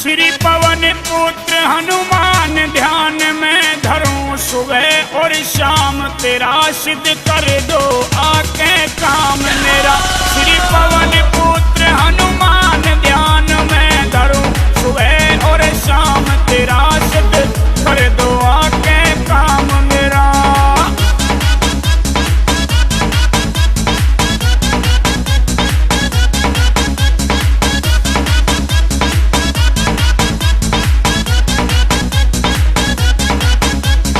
श्री पवन पुत्र हनुमान ध्यान में धरूं सुबह और शाम तेरा सिद्ध कर दो आके काम मेरा। श्री पवन पुत्र हनुमान ध्यान में धरूं सुबह और शाम तेरा सिद्ध कर दो आके काम मेरा।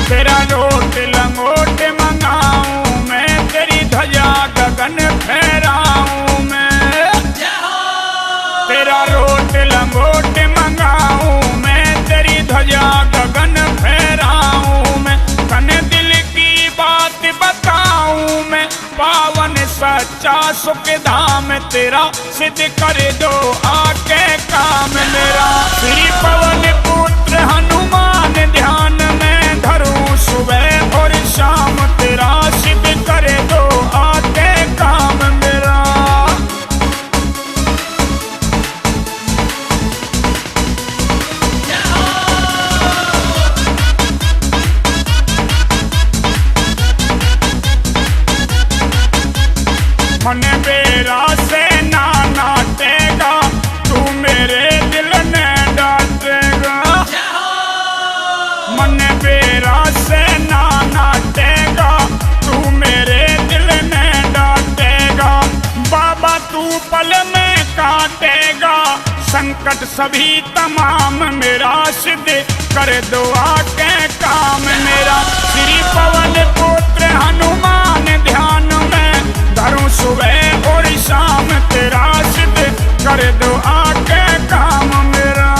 तेरा रोट लंगोट मंगाऊं मैं, तेरी ध्वजा गगन फहराऊं मैं। तेरा रोट लंगोट मंगाऊं मैं, तेरी ध्वजा गगन फहराऊं मैं। तन दिल की बात बताऊं मैं, पावन सच्चा सुख धाम तेरा सिद्ध कर दो आके काम मेरा। श्री पवन पुत्र हनुमान ध्यान में धरूं सुबह और शाम तेरा सिद्ध कर दो आके काम मेरा। मन मेरा से ना नाटेगा, तू मेरे दिल ने डांटेगा। मन मेरा से ना नाटेगा, तू मेरे दिल ने डांटेगा। बाबा तू पल में काटेगा, संकट सभी तमाम मेरा सिद्ध कर दो आके काम मेरा। श्री पवन पुत्र हनुमान ध्यान में धरूं सुबह और शाम तेरा सिद्ध कर दो आके काम मेरा।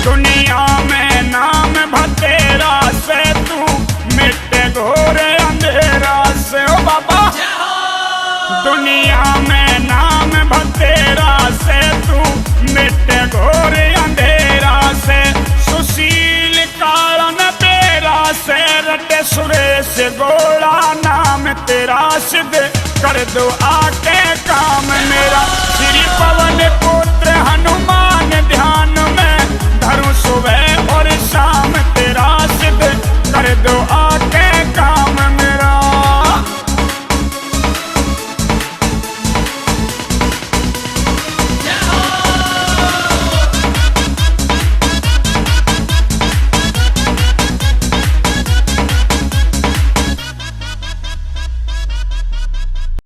दुनिया में नाम भतेरा से तू मिटे घोर अंधेरा से। ओ बाबा दुनिया में नाम भतेरा से तू मिटे घोर अंधेरा से। सुशील कारण तेरा से रटे सुरेश गोला नाम तेरा सिद्ध कर दो आके काम मेरा। श्री पवन पुत्र हनुमान ध्यान में धरूं सुबह और